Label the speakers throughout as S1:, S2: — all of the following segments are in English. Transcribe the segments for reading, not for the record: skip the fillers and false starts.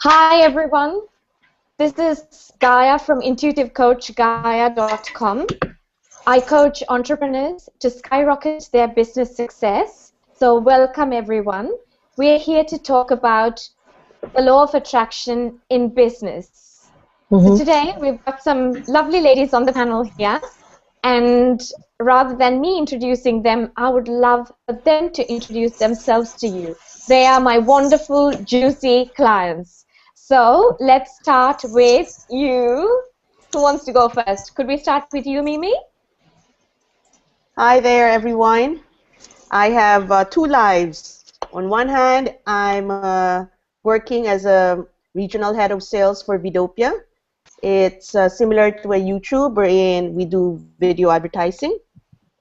S1: Hi everyone, this is Gaya from intuitivecoachgaya.com. I coach entrepreneurs to skyrocket their business success. So welcome everyone. We're here to talk about the law of attraction in business. So today we've got some lovely ladies on the panel here, and rather than me introducing them, I would love for them to introduce themselves to you. They are my wonderful, juicy clients. So let's start with you. Who wants to go first? Could we start with you, Mimi?
S2: Hi there, everyone. I have two lives. On one hand, I'm working as a regional head of sales for Vidopia. It's similar to a YouTube wherein we do video advertising.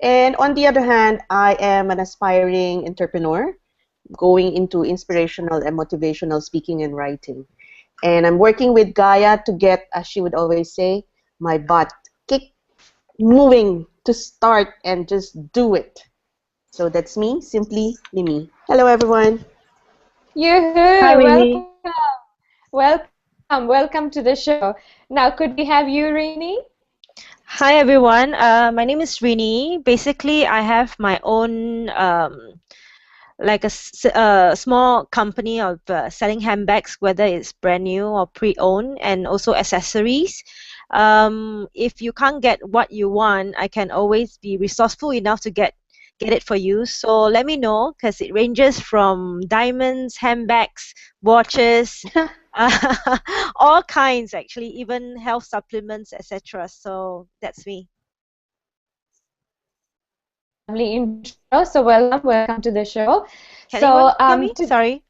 S2: And on the other hand, I am an aspiring entrepreneur going into inspirational and motivational speaking and writing. And I'm working with Gaya to get, as she would always say, my butt kicked, moving to start and just do it. So that's me, simply Mimi. Hello, everyone.
S1: Yoo-hoo!
S3: Hi,
S1: Welcome,
S3: Mimi.
S1: welcome to the show. Now, could we have you, Rini?
S3: Hi, everyone. My name is Rini. Basically, I have my own like a small company of selling handbags, whether it's brand new or pre-owned, and also accessories. If you can't get what you want, I can always be resourceful enough to get it for you. So let me know, because it ranges from diamonds, handbags, watches, all kinds actually, even health supplements, etc. So that's me.
S1: Lovely intro. So welcome to the show.
S3: Can
S1: So
S3: anyone hear me? Sorry.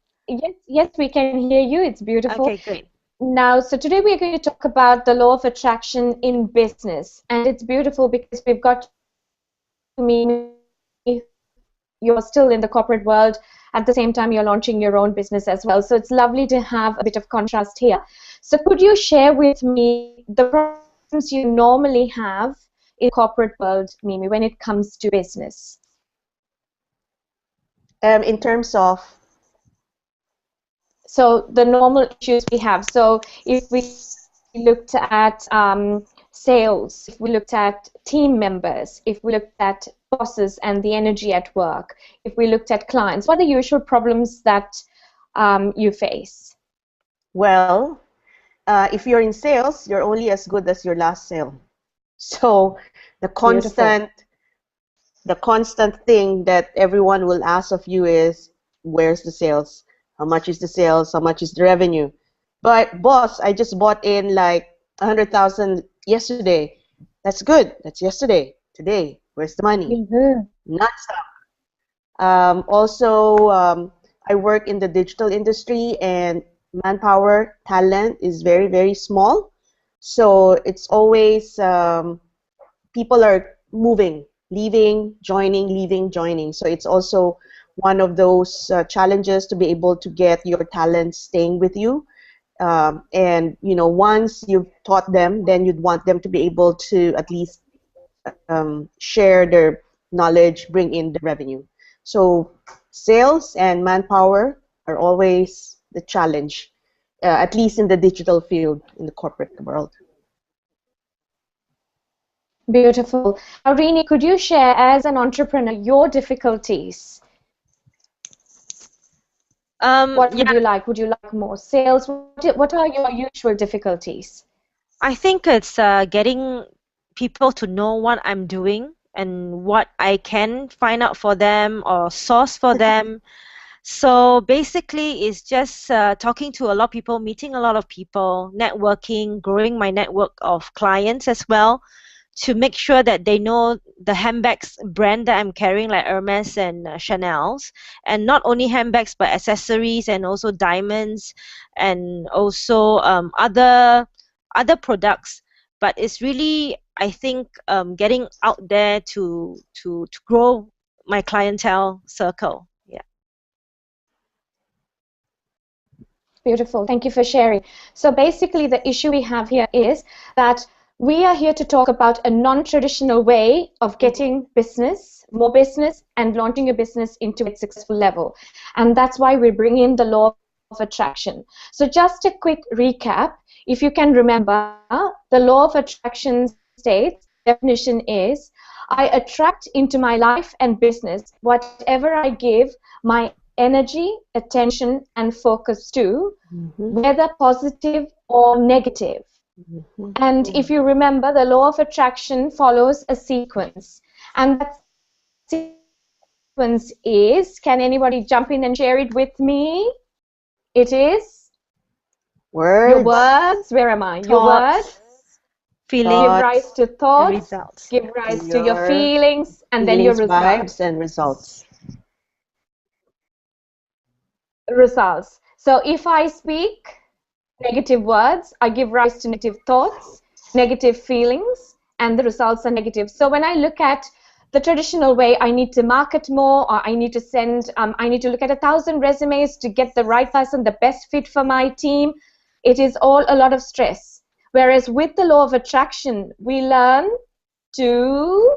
S1: yes, we can hear you. It's beautiful.
S3: Okay, great.
S1: Now, so today we're going to talk about the law of attraction in business, and it's beautiful because we've got me. You're still in the corporate world. At the same time, you're launching your own business as well. So it's lovely to have a bit of contrast here. So could you share with me the problems you normally have in the corporate world, Mimi, when it comes to business?
S2: In terms of,
S1: So the normal issues we have. So if we looked at sales, if we looked at team members, if we looked at bosses and the energy at work, if we looked at clients, what are the usual problems that you face?
S2: well, if you're in sales, you're only as good as your last sale. So the constant, the constant thing that everyone will ask of you is, where's the sales? How much is the sales? How much is the revenue? But boss, I just bought in like 100,000 yesterday. That's good. That's yesterday. Today, where's the money? Nonstop. Also, I work in the digital industry, and manpower talent is very, very small. So it's always people are moving, leaving, joining, leaving, joining. So it's also one of those challenges to be able to get your talent staying with you. And once you've taught them, then you'd want them to be able to at least share their knowledge, bring in the revenue. So sales and manpower are always the challenge, at least in the digital field, in the corporate world.
S1: Beautiful. Now, Rini, could you share as an entrepreneur your difficulties? What would you like? Would you like more sales? What are your usual difficulties?
S3: I think it's getting people to know what I'm doing and what I can find out for them or source for them. So basically, it's just talking to a lot of people, meeting a lot of people, networking, growing my network of clients as well, to make sure that they know the handbags brand that I'm carrying, like Hermes and Chanel's, and not only handbags but accessories and also diamonds and also other products. But it's really, I think, getting out there to grow my clientele circle. Yeah.
S1: Beautiful. Thank you for sharing. So basically, the issue we have here is that we are here to talk about a non-traditional way of getting business, more business, and launching your business into its successful level. And that's why we bring in the law of attraction. So just a quick recap. If you can remember, the law of attraction states, definition is, I attract into my life and business whatever I give my energy, attention, and focus to, whether positive or negative. And if you remember, the law of attraction follows a sequence. And that sequence is, can anybody jump in and share it with me? It is
S2: Words.
S1: your words. Where am I? Your words.
S3: Feelings,
S1: Give rise to
S3: and
S1: thoughts.
S3: results.
S1: Give rise to your feelings, and then your results.
S2: Vibes, and results.
S1: Results. So if I speak negative words, I give rise to negative thoughts, negative feelings, and the results are negative. So when I look at the traditional way, I need to market more, or I need to send, I need to look at 1,000 resumes to get the right person, the best fit for my team. It is all a lot of stress. Whereas with the law of attraction, we learn to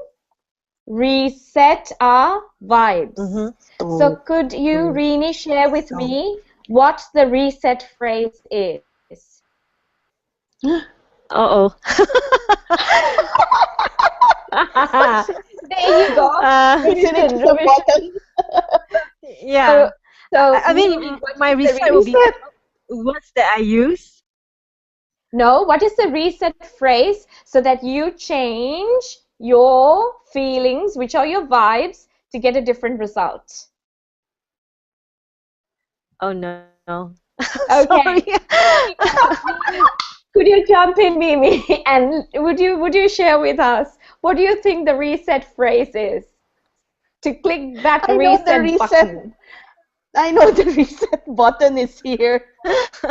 S1: reset our vibes. So could you, Rini, share with me what the reset phrase is?
S3: Uh-oh.
S1: There you go. Revision.
S3: Yeah.
S1: So
S3: I mean,
S1: Mimi, what
S3: my
S1: is the
S3: reset would be words that I use.
S1: No, what is the reset phrase so that you change your feelings, which are your vibes, to get a different result?
S3: Oh no.
S1: Okay.
S3: Sorry.
S1: Could you jump in, Mimi, and would you share with us what do you think the reset phrase is? To click that reset button.
S2: I know the reset button is here. What's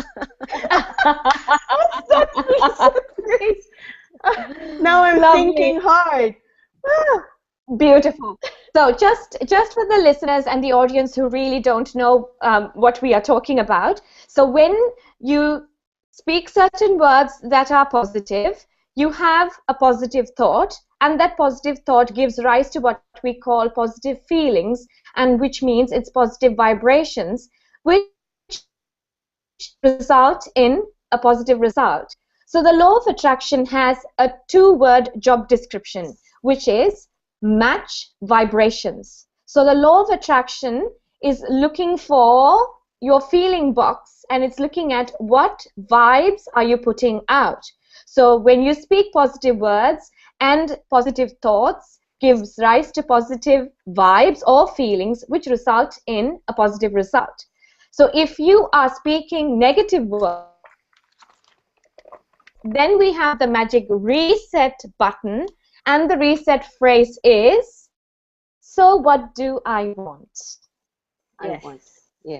S2: that reset phrase? Now I'm thinking hard.
S1: Beautiful. So just for the listeners and the audience who really don't know what we are talking about, so when you speak certain words that are positive, you have a positive thought, and that positive thought gives rise to what we call positive feelings, and which means it's positive vibrations, which result in a positive result. So the law of attraction has a 2-word job description, which is match vibrations. So the law of attraction is looking for your feeling box, and it's looking at what vibes are you putting out. So when you speak positive words and positive thoughts gives rise to positive vibes or feelings, which result in a positive result. So if you are speaking negative words, then we have the magic reset button, and the reset phrase is, so what do I want?
S2: Yes.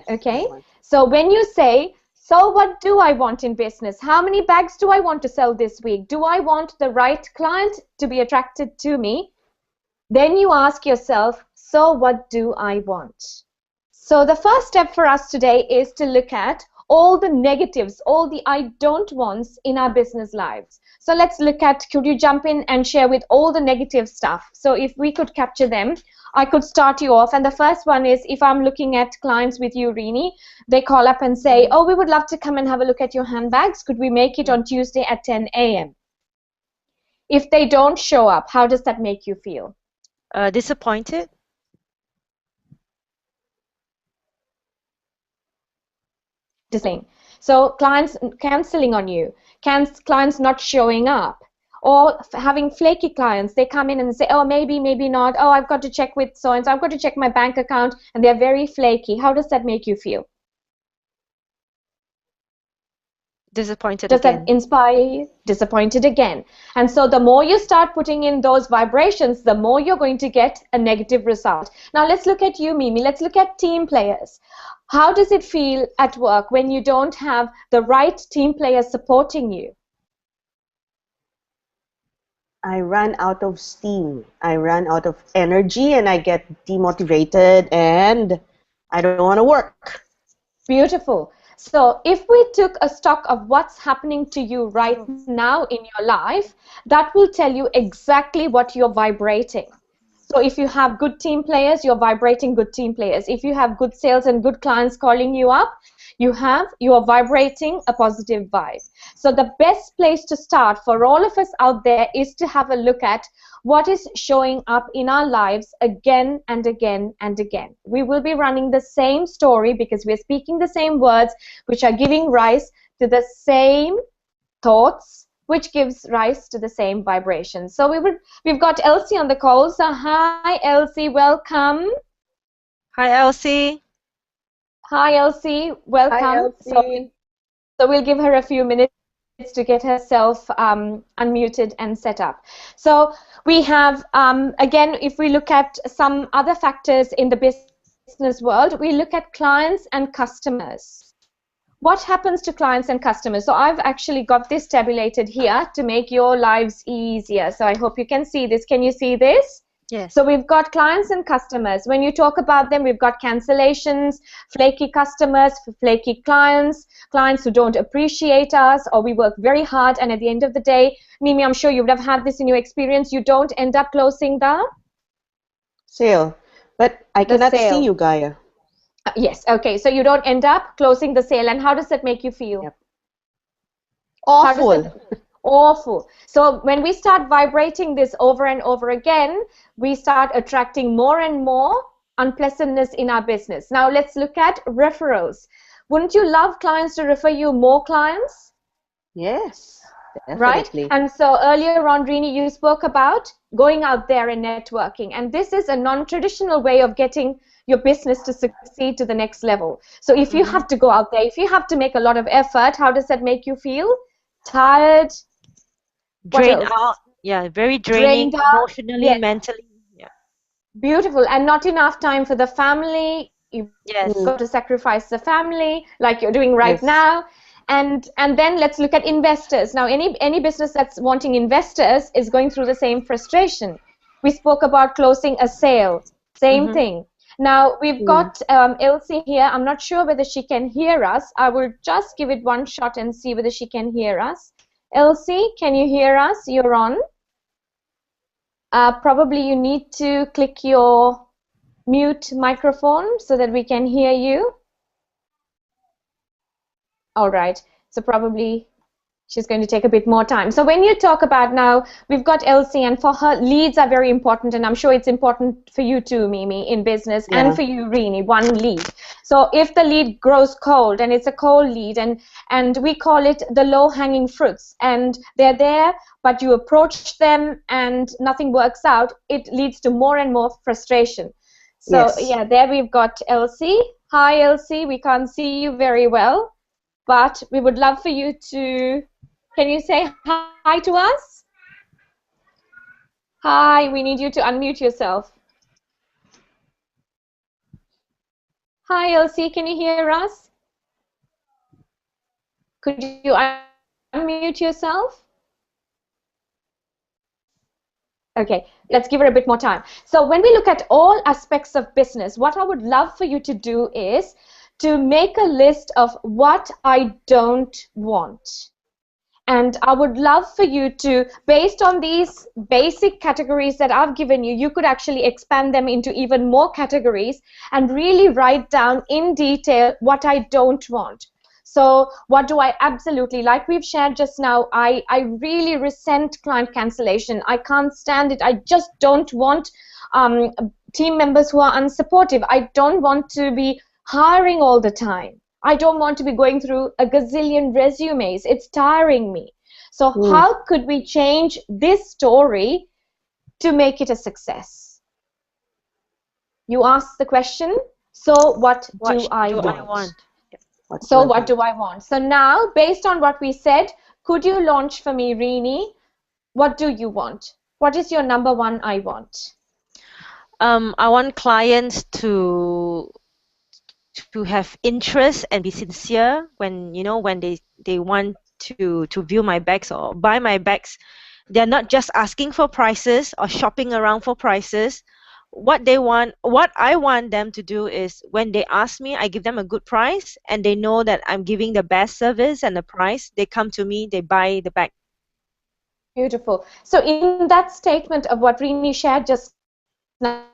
S1: Okay, so when you say, so what do I want in business? How many bags do I want to sell this week? Do I want the right client to be attracted to me? Then you ask yourself, so what do I want? So the first step for us today is to look at all the negatives, all the I don't wants in our business lives. So let's look at, could you jump in and share with all the negative stuff? So if we could capture them, I could start you off. And the first one is, if I'm looking at clients with you, Rini, they call up and say, oh, we would love to come and have a look at your handbags. Could we make it on Tuesday at 10 a.m.? If they don't show up, how does that make you feel?
S3: Disappointed.
S1: So clients canceling on you, clients not showing up, or having flaky clients. They come in and say, oh, maybe, maybe not. Oh, I've got to check with so-and-so. I've got to check my bank account, and they're very flaky. How does that make you feel?
S3: Disappointed
S1: Does
S3: again.
S1: that inspire you? Disappointed again. And so the more you start putting in those vibrations, the more you're going to get a negative result. Now let's look at you, Mimi. Let's look at team players. How does it feel at work when you don't have the right team players supporting you?
S2: I run out of steam. I run out of energy, and I get demotivated, and I don't want to work.
S1: Beautiful. So if we took a stock of what's happening to you right now in your life, that will tell you exactly what you're vibrating. So if you have good team players, you're vibrating good team players. If you have good sales and good clients calling you up, you are vibrating a positive vibe. So the best place to start for all of us out there is to have a look at what is showing up in our lives again and again and again. We will be running the same story because we're speaking the same words, which are giving rise to the same thoughts, which gives rise to the same vibration. So we've got Elsie on the call. So hi Elsie, welcome.
S3: Hi, Elsie.
S1: Hi Elsie, welcome.
S2: Hi, Elsie.
S1: So we'll give her a few minutes to get herself unmuted and set up. So we have, again, if we look at some other factors in the business world, we look at clients and customers. What happens to clients and customers? So I've actually got this tabulated here to make your lives easier. So I hope you can see this. Can you see this?
S3: Yes.
S1: So we've got clients and customers. When you talk about them, we've got cancellations, flaky customers, flaky clients, clients who don't appreciate us, or we work very hard and at the end of the day, Mimi, I'm sure you would have had this in your experience, you don't end up closing the
S2: Sale. But I cannot see
S1: sale.
S2: you, Gaya.
S1: Yes, okay. So you don't end up closing the sale. And how does that make you feel?
S2: Yep.
S1: How does
S2: Awful.
S1: it, awful. So when we start vibrating this over and over again, we start attracting more and more unpleasantness in our business. Now let's look at referrals. Wouldn't you love clients to refer you more clients?
S2: Yes,
S1: Right?
S2: definitely.
S1: And so earlier on, Rini, you spoke about going out there and networking. And this is a non-traditional way of getting your business to succeed to the next level. So if you have to go out there, if you have to make a lot of effort, how does that make you feel? Tired? What
S3: Drained
S1: else?
S3: out. Yeah, very draining
S1: Drained out?
S3: emotionally,
S1: Yes.
S3: mentally. Yeah.
S1: Beautiful. And not enough time for the family. You've
S3: Yes.
S2: Mm,
S1: got to sacrifice the family like you're doing right
S2: yes.
S1: now. And then let's look at investors. Now, any business that's wanting investors is going through the same frustration. We spoke about closing a sale. Same thing. Now, we've
S2: Mm.
S1: got Elsie here. I'm not sure whether she can hear us. I will just give it one shot and see whether she can hear us. Elsie, can you hear us? You're on. Probably you need to click your mute microphone so that we can hear you. All right. So probably she's going to take a bit more time. So when you talk about now, we've got Elsie, and for her, leads are very important, and I'm sure it's important for you too, Mimi, in business, and
S2: Yeah.
S1: for you, Rini, one lead. So if the lead grows cold, and it's a cold lead, and we call it the low-hanging fruits, and they're there, but you approach them and nothing works out, it leads to more and more frustration. So
S2: Yes.
S1: yeah, there we've got Elsie. Hi, Elsie. We can't see you very well, but we would love for you to, can you say hi to us? Hi, we need you to unmute yourself. Hi, Elsie, can you hear us? Could you unmute yourself? Okay, let's give her a bit more time. So when we look at all aspects of business, what I would love for you to do is to make a list of what I don't want. And I would love for you to, based on these basic categories that I've given you, you could actually expand them into even more categories and really write down in detail what I don't want. So what do I absolutely, like we've shared just now, I really resent client cancellation. I can't stand it. I just don't want team members who are unsupportive. I don't want to be hiring all the time. I don't want to be going through a gazillion resumes. It's tiring me. So
S2: Mm.
S1: how could we change this story to make it a success? You asked the question, so what do I want?
S2: What
S1: So
S2: do I
S1: what
S2: want?
S1: do I want? So now, based on what we said, could you launch for me, Rini? What do you want? What is your number one I want?
S3: I want clients to have interest and be sincere when when they want to view my bags or buy my bags. They're not just asking for prices or shopping around for prices. What I want them to do is when they ask me, I give them a good price and they know that I'm giving the best service and the price. They come to me, they buy the bag.
S1: Beautiful. So in that statement of what Rini shared just now,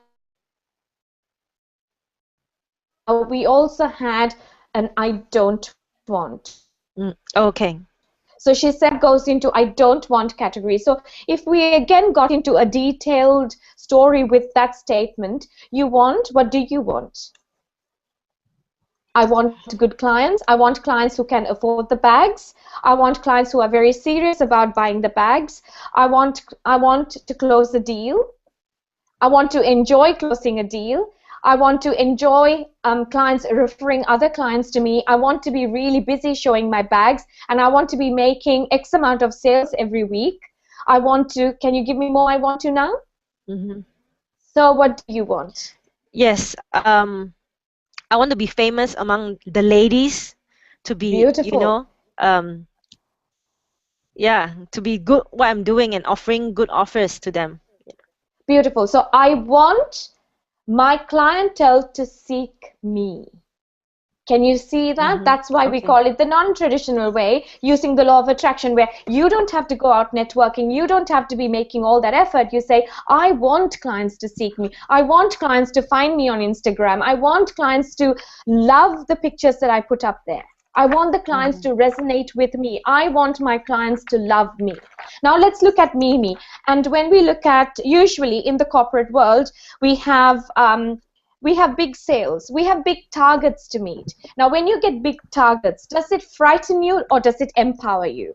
S1: we also had a number one I want. an I don't want.
S3: Okay.
S1: So she said goes into I don't want category. So if we again got into a detailed story with that statement, you want, what do you want? I want good clients. I want clients who can afford the bags. I want clients who are very serious about buying the bags. I want to close the deal. I want to enjoy closing a deal. I want to enjoy clients referring other clients to me. I want to be really busy showing my bags, and I want to be making X amount of sales every week. I want to, can you give me more I want to now?
S3: Mm-hmm.
S1: So what do you want?
S3: Yes. I want to be famous among the ladies, to be,
S1: Beautiful.
S3: yeah, to be good what I'm doing and offering good offers to them.
S1: Beautiful. So I want my clientele to seek me. Can you see that? That's why we
S3: Okay.
S1: call it the non-traditional way, using the law of attraction, where you don't have to go out networking. You don't have to be making all that effort. You say, I want clients to seek me. I want clients to find me on Instagram. I want clients to love the pictures that I put up there. I want the clients to resonate with me. I want my clients to love me. Now let's look at Mimi. And when we look at, usually in the corporate world, we have big sales. We have big targets to meet. Now, when you get big targets, does it frighten you or does it empower you?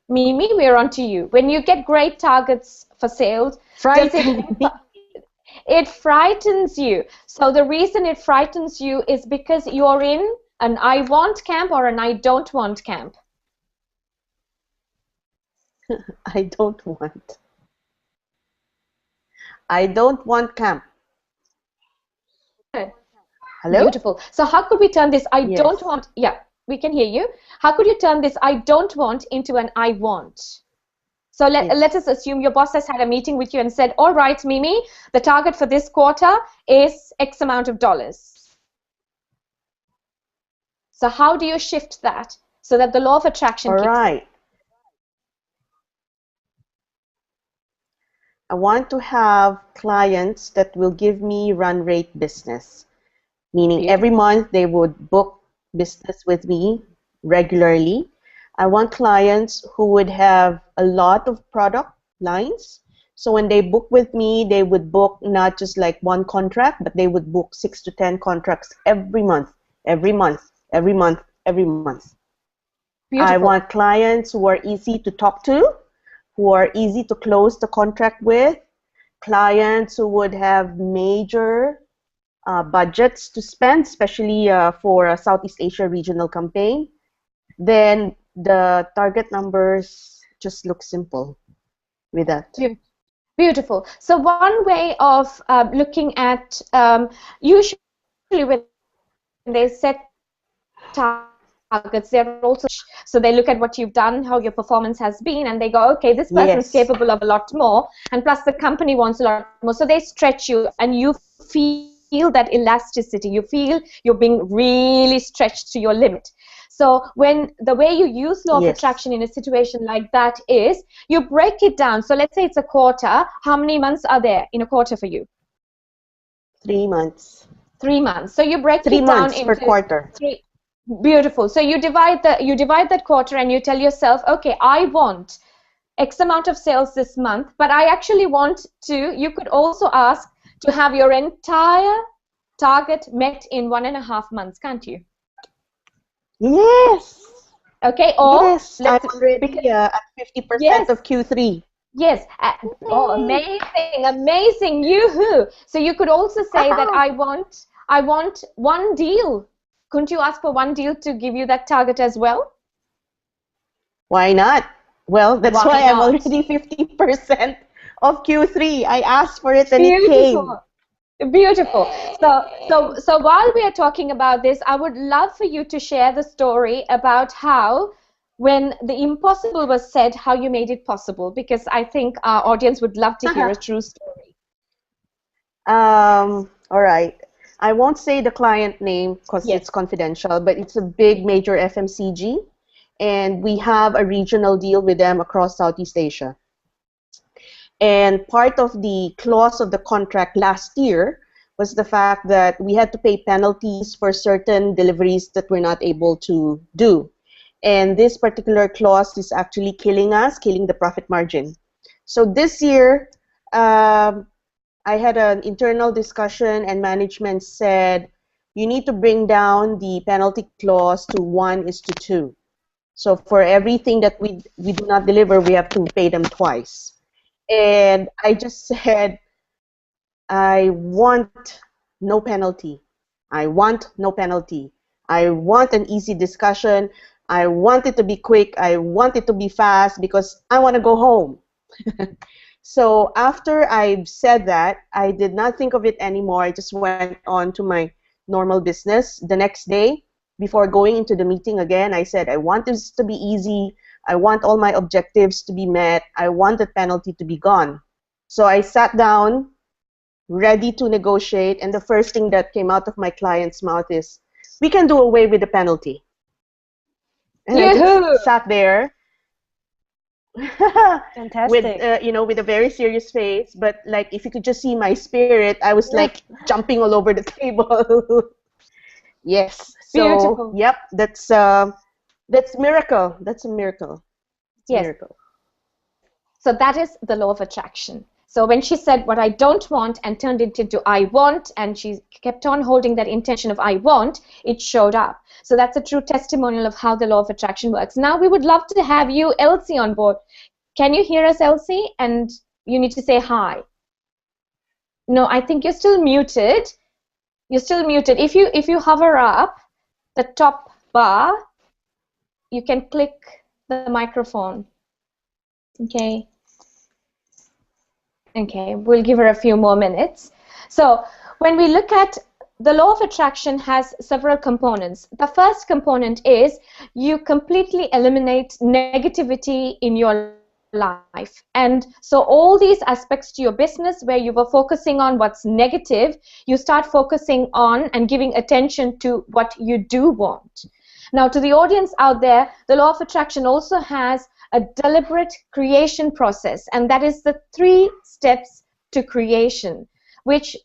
S1: Mimi, we're on to you. When you get great targets for sales, does it frightens you? So the reason it frightens you is because you're in an I want camp or an I don't want camp.
S2: I don't want. I don't want camp. Hello?
S1: Beautiful. So how could we turn this I
S2: Yes.
S1: don't want, yeah, we can hear you. How could you turn this I don't want into an I want? So let us assume your boss has had a meeting with you and said, all right, Mimi, the target for this quarter is X amount of dollars. So how do you shift that so that the law of attraction kicks in?
S2: I want to have clients that will give me run rate business, meaning every month they would book business with me regularly. I want clients who would have a lot of product lines. So when they book with me, they would book not just like one contract, but they would book 6 to 10 contracts every month, every month, every month, every month.
S1: Beautiful.
S2: I want clients who are easy to talk to, who are easy to close the contract with, clients who would have major budgets to spend, especially for a Southeast Asia regional campaign. Then the target numbers just look simple with that.
S1: Beautiful. So one way of looking at, usually when they set targets, they're also, so they look at what you've done, how your performance has been, and they go, okay, this person is capable of a lot more, and plus the company wants a lot more. So they stretch you, and you feel that elasticity. You feel you're being really stretched to your limit. So when the way you use law of attraction in a situation like that is you break it down. So let's say it's a quarter. How many months are there in a quarter for you?
S2: 3 months.
S1: 3 months. So you break
S2: 3
S1: it down
S2: months
S1: into
S2: per quarter.
S1: 3. Beautiful. So you divide that quarter and you tell yourself, okay, I want X amount of sales this month, but I actually want to, you could also ask to have your entire target met in 1.5 months, can't you?
S2: Yes.
S1: Okay, or
S2: yes, I'm already at 50% of Q3.
S1: Yes. Oh, amazing, amazing. Yoo-hoo. So you could also say that I want one deal. Couldn't you ask for one deal to give you that target as well?
S2: Why not? Well, that's why I'm already 50% of Q3. I asked for it and it came.
S1: Beautiful. So while we are talking about this, I would love for you to share the story about how, when the impossible was said, how you made it possible, because I think our audience would love to hear a true story.
S2: All right. I won't say the client name because it's confidential, but it's a big major FMCG, and we have a regional deal with them across Southeast Asia. And part of the clause of the contract last year was the fact that we had to pay penalties for certain deliveries that we're not able to do. And this particular clause is actually killing us, killing the profit margin. So this year, I had an internal discussion and management said, you need to bring down the penalty clause to 1:2. So for everything that we do not deliver, we have to pay them twice. And I just said, I want no penalty. I want no penalty. I want an easy discussion. I want it to be quick. I want it to be fast because I want to go home. So after I said that, I did not think of it anymore. I just went on to my normal business. The next day, before going into the meeting again, I said, I want this to be easy. I want all my objectives to be met. I want the penalty to be gone. So I sat down, ready to negotiate, and the first thing that came out of my client's mouth is, we can do away with the penalty. And I just sat there
S3: Fantastic.
S2: with a very serious face, but like if you could just see my spirit, I was like jumping all over the table. Yes. So
S1: Beautiful.
S2: yep, that's miracle. That's a miracle. It's a miracle.
S1: So that is the law of attraction. So when she said what I don't want and turned it into I want, and she kept on holding that intention of I want, it showed up. So that's a true testimonial of how the law of attraction works. Now we would love to have you, Elsie, on board. Can you hear us, Elsie? And you need to say hi. No, I think you're still muted. You're still muted. If you hover up the top bar, you can click the microphone. Okay. Okay, we'll give her a few more minutes. So when we look at the law of attraction has several components. The first component is you completely eliminate negativity in your life. And so all these aspects to your business where you were focusing on what's negative, you start focusing on and giving attention to what you do want. Now, to the audience out there, the law of attraction also has a deliberate creation process, and that is the 3 steps to creation, which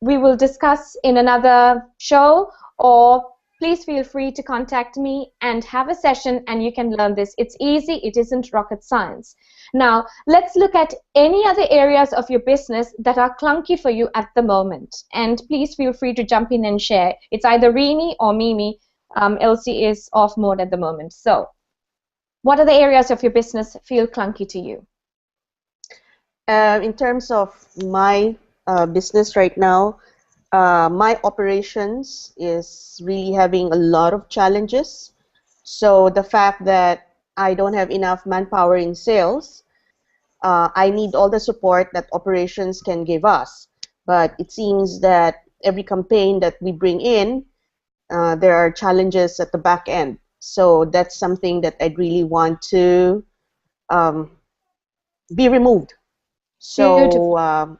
S1: we will discuss in another show, or please feel free to contact me and have a session and you can learn this. It's easy, it isn't rocket science. Now, let's look at any other areas of your business that are clunky for you at the moment, and please feel free to jump in and share. It's either Rini or Mimi. Elsie is off mode at the moment. So, what are the areas of your business feel clunky to you?
S2: In terms of my business right now, my operations is really having a lot of challenges. So the fact that I don't have enough manpower in sales, I need all the support that operations can give us. But it seems that every campaign that we bring in, there are challenges at the back end. So that's something that I'd really want to be removed. So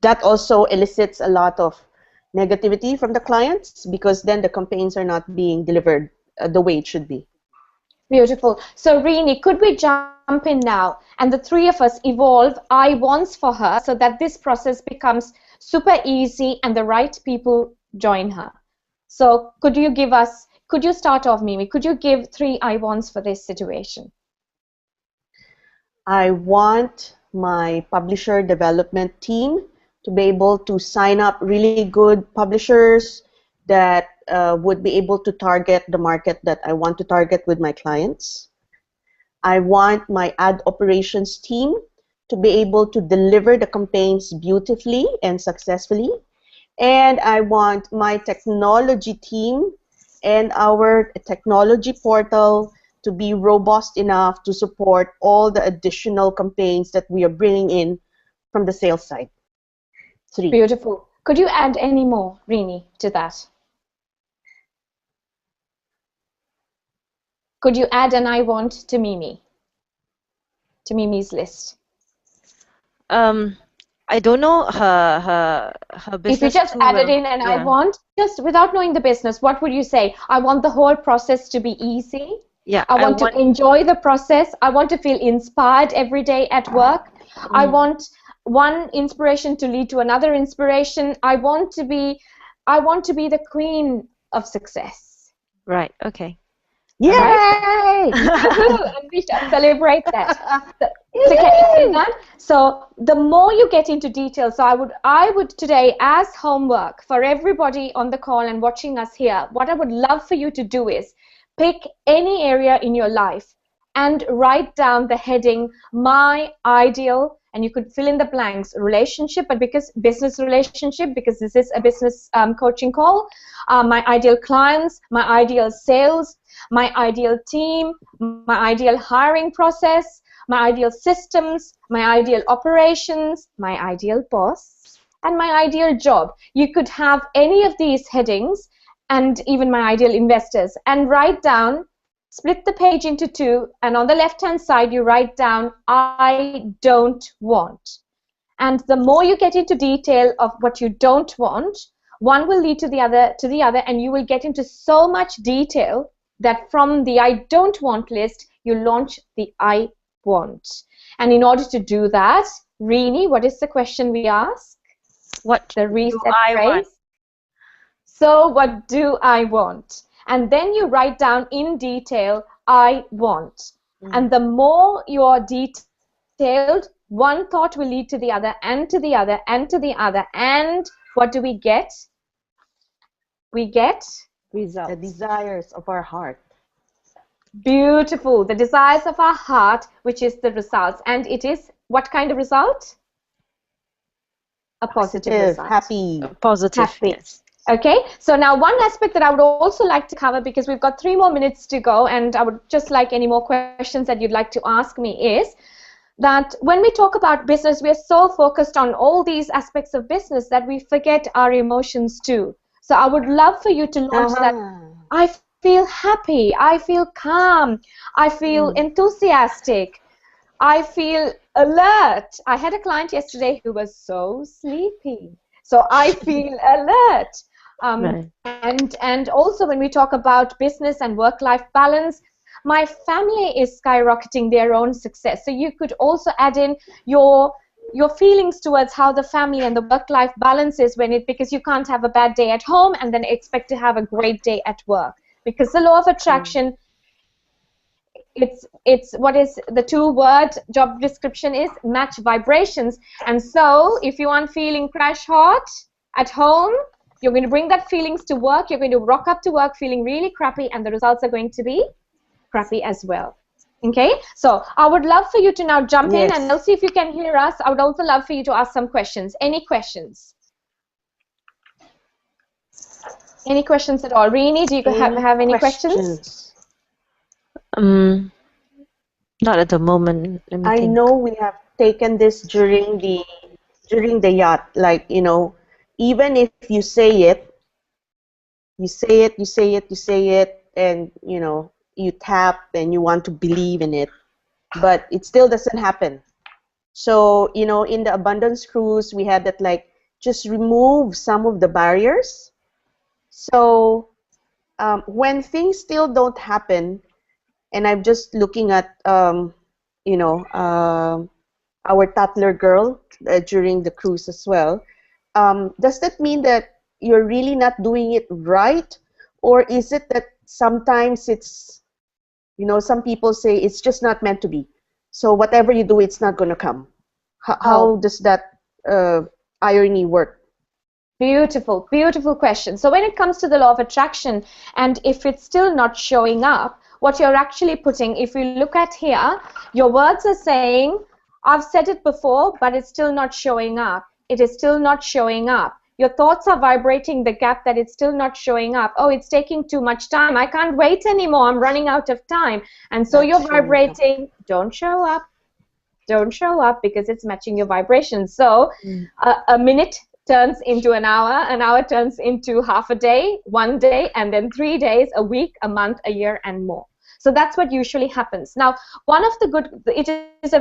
S2: that also elicits a lot of negativity from the clients, because then the campaigns are not being delivered the way it should be.
S1: Beautiful. So Rini, could we jump in now and the 3 of us evolve I wants for her so that this process becomes super easy and the right people join her? So could you start off, Mimi? Could you give 3 I wants for this situation?
S2: I want my publisher development team to be able to sign up really good publishers that would be able to target the market that I want to target with my clients. I want my ad operations team to be able to deliver the campaigns beautifully and successfully. And I want my technology team and our technology portal to be robust enough to support all the additional campaigns that we are bringing in from the sales side. 3.
S1: Beautiful. Could you add any more, Rini, to that? Could you add an I want to Mimi? To Mimi's list?
S3: I don't know her business.
S1: If you just added in an I want, just without knowing the business, what would you say? I want the whole process to be easy.
S3: Yeah.
S1: I want to enjoy the process. I want to feel inspired every day at work. I want one inspiration to lead to another inspiration. I want to be the queen of success.
S3: Right. Okay.
S2: Yay!
S1: Right? And we shall celebrate that. So can you see that? So the more you get into detail, so I would today, as homework for everybody on the call and watching us here, what I would love for you to do is pick any area in your life and write down the heading, my ideal, and you could fill in the blanks, relationship, but because business relationship, because this is a business coaching call, my ideal clients, my ideal sales, my ideal team, my ideal hiring process, my ideal systems, my ideal operations, my ideal boss, and my ideal job. You could have any of these headings, and even my ideal investors, and write down, split the page into two, and on the left-hand side you write down, I don't want. And the more you get into detail of what you don't want, one will lead to the other, and you will get into so much detail that from the I don't want list, you launch the I want. And in order to do that, Rini, what is the question we ask?
S3: What
S1: The reset
S3: do I
S1: phrase.
S3: want?
S1: So what do I want? And then you write down in detail, I want. And the more you are detailed, one thought will lead to the other, and to the other, and to the other. And what do we get? We get
S3: Results.
S2: The desires of our heart.
S1: beautiful. The desires of our heart, which is the results. And it is what kind of result? A positive result.
S2: Happy.
S3: Positive.
S1: Happy.
S3: Yes.
S1: Okay, so now one aspect that I would also like to cover, because we've got 3 more minutes to go, and I would just like any more questions that you'd like to ask me, is that when we talk about business, we are so focused on all these aspects of business that we forget our emotions too. So I would love for you to launch that. I feel happy, I feel calm, I feel enthusiastic, I feel alert. I had a client yesterday who was so sleepy. So I feel alert.
S3: Right.
S1: And also when we talk about business and work-life balance, my family is skyrocketing their own success. So you could also add in your feelings towards how the family and the work-life balance is because you can't have a bad day at home and then expect to have a great day at work. Because the law of attraction, it's what is the 2-word job description is match vibrations. And so if you aren't feeling crash hot at home, you're going to bring that feelings to work. You're going to rock up to work feeling really crappy, and the results are going to be crappy as well. Okay, so I would love for you to now jump in, and Elsie, if you can hear us, I would also love for you to ask some questions. Any questions? Any questions at all? Rini, do you have any questions?
S3: Not at the moment. Let me
S2: I
S3: think.
S2: know we have taken this during the yacht, like, you know, even if you say it, and, you know, you tap and you want to believe in it, but it still doesn't happen. So, you know, in the abundance cruise, we had that, like, just remove some of the barriers. So when things still don't happen, and I'm just looking at, you know, our toddler girl during the cruise as well, does that mean that you're really not doing it right? Or is it that sometimes it's, you know, some people say it's just not meant to be. So whatever you do, it's not going to come. How does that irony work?
S1: Beautiful, beautiful question. So when it comes to the law of attraction, and if it's still not showing up, what you're actually putting, if you look at here, your words are saying, I've said it before, but it's still not showing up. It is still not showing up. Your thoughts are vibrating the gap that it's still not showing up. Oh, it's taking too much time. I can't wait anymore. I'm running out of time. And so you're vibrating, don't show up. Don't show up, because it's matching your vibration. So a minute turns into an hour turns into half a day, 1 day, and then 3 days, a week, a month, a year, and more. So that's what usually happens. Now, it is a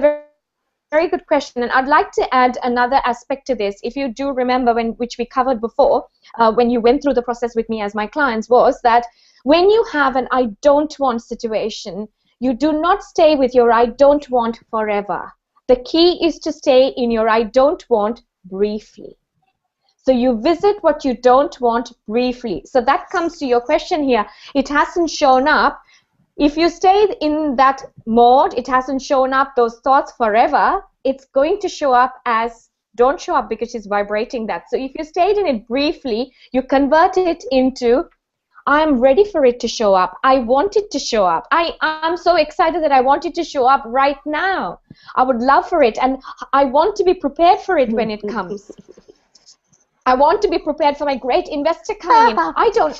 S1: very good question, and I'd like to add another aspect to this. If you do remember, which we covered before, when you went through the process with me as my clients, was that when you have an I don't want situation, you do not stay with your I don't want forever. The key is to stay in your I don't want briefly. So you visit what you don't want briefly. So that comes to your question here. It hasn't shown up. If you stay in that mode, it hasn't shown up those thoughts forever. It's going to show up as don't show up because she's vibrating that. So if you stayed in it briefly, you convert it into I'm ready for it to show up. I want it to show up. I'm so excited that I want it to show up right now. I would love for it, and I want to be prepared for it when it comes. I want to be prepared for my great investor coming in.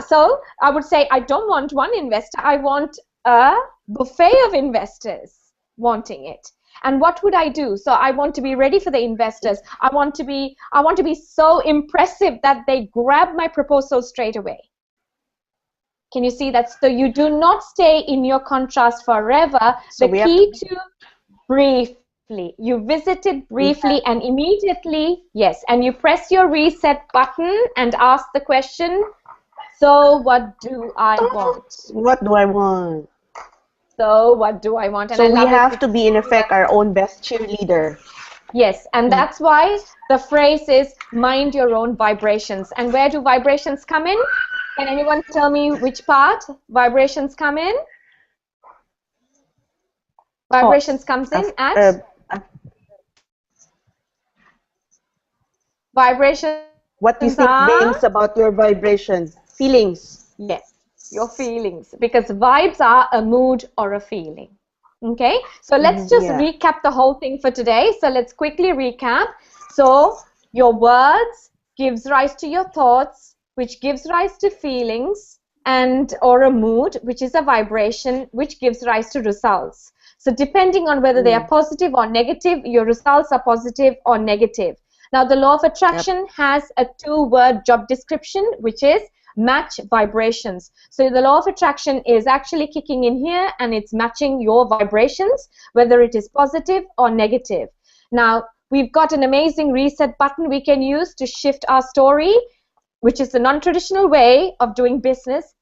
S1: So I would say I don't want one investor. I want a buffet of investors wanting it. And what would I do? So I want to be ready for the investors. I want to be so impressive that they grab my proposal straight away. Can you see that? So you do not stay in your contrast forever.
S2: So
S1: the key to briefly. You visit it briefly and immediately, yes, and you press your reset button and ask the question, so what do I want?
S2: What do I want?
S1: So what do I want? And
S2: so we have to be, in effect, our own best cheerleader.
S1: Yes, and that's why the phrase is mind your own vibrations. And where do vibrations come in? Can anyone tell me which part vibrations come in? Vibrations comes in at? Vibrations.
S2: What do you think brings about your vibrations? Feelings.
S1: Yes, your feelings. Because vibes are a mood or a feeling. Okay, so let's just recap the whole thing for today. So let's quickly recap. So your words gives rise to your thoughts, which gives rise to feelings, and or a mood, which is a vibration, which gives rise to results. So depending on whether they are positive or negative, your results are positive or negative. Now the law of attraction has a 2-word job description, which is match vibrations. So the law of attraction is actually kicking in here and it's matching your vibrations, whether it is positive or negative. Now we've got an amazing reset button we can use to shift our story, which is the non-traditional way of doing business.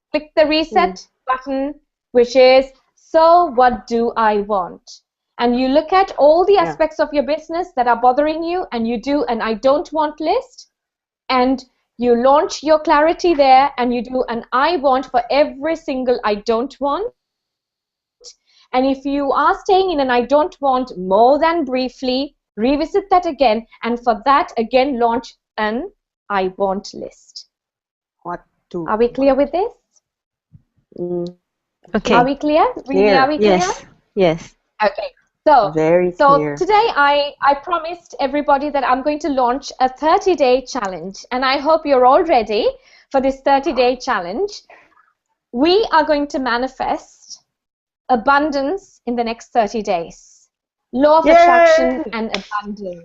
S1: Click the reset button, which is so what do I want? And you look at all the aspects of your business that are bothering you and you do an I don't want list and you launch your clarity there and you do an I want for every single I don't want. And if you are staying in an I don't want more than briefly, revisit that again and for that again launch an I want list. Are we clear with this?
S3: Okay.
S1: Are we clear? Really, are we clear?
S3: Yes. Yes.
S1: Okay. So,
S2: Very clear.
S1: Today I promised everybody that I'm going to launch a 30-day challenge, and I hope you're all ready for this 30-day challenge. We are going to manifest abundance in the next 30 days. Law of attraction and abundance.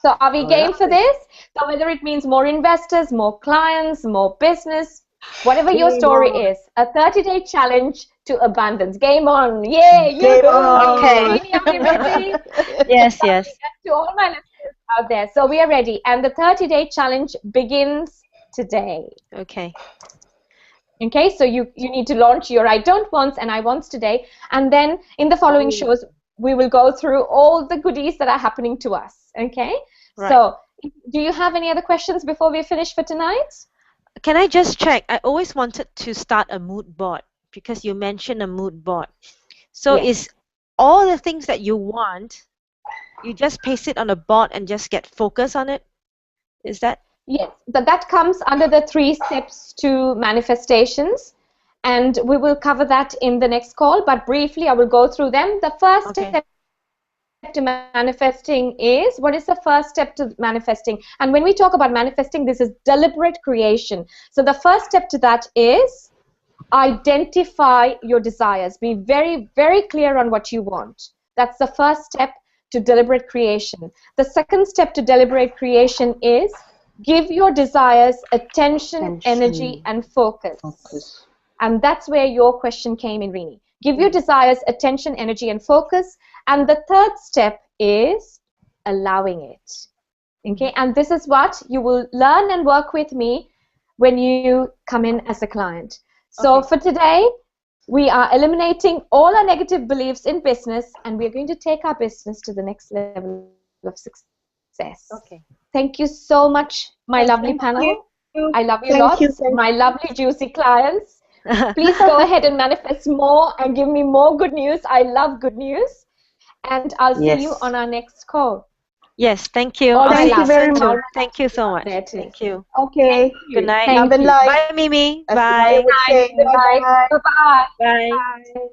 S1: So are we game for this? So whether it means more investors, more clients, more business, whatever your story is, a 30-day challenge to abundance. Game on. Yay!
S2: Game on.
S3: Okay.
S1: Are we ready?
S3: Yes, yes.
S1: To all my listeners out there. So we are ready. And the 30-day challenge begins today.
S3: Okay.
S1: Okay, so you need to launch your I don't wants and I wants today. And then in the following shows, we will go through all the goodies that are happening to us. Okay?
S3: Right.
S1: So do you have any other questions before we finish for tonight?
S3: Can I just check? I always wanted to start a mood board because you mentioned a mood board. So is all the things that you want, you just paste it on a board and just get focus on it? Is that?
S1: Yes, that comes under the 3 steps to manifestations. And we will cover that in the next call. But briefly, I will go through them. The first step to manifesting is, what is the first step to manifesting? And when we talk about manifesting, this is deliberate creation. So the first step to that is identify your desires. Be very, very clear on what you want. That's the first step to deliberate creation. The second step to deliberate creation is give your desires attention, energy, and focus. And that's where your question came in, Rini. Give your desires attention, energy, and focus. And the third step is allowing it. Okay, and this is what you will learn and work with me when you come in as a client. So for today, We are eliminating all our negative beliefs in business, and we're going to take our business to the next level of success.
S3: Okay.
S1: Thank you so much, my lovely
S2: Thank you.
S1: panel. I love you
S2: Thank you.
S1: lots, my lovely juicy clients. Please go ahead and manifest more and give me more good news. I love good news. And I'll see you
S2: Yes.
S1: on our next call.
S3: Yes, thank you.
S1: All
S3: I'll
S1: my
S3: see you
S1: love.
S3: soon
S2: very
S3: too.
S2: much.
S3: Thank you so much.
S1: There it is.
S3: Thank you.
S2: Okay.
S1: Thank
S3: Good
S1: you.
S3: night.
S2: Love
S1: Thank
S2: and
S1: you.
S2: light,
S3: Bye, Mimi.
S2: as Gaya
S3: Bye.
S2: would say.
S1: Bye.
S2: Bye-bye.
S1: Bye-bye.
S3: Bye.
S1: Bye.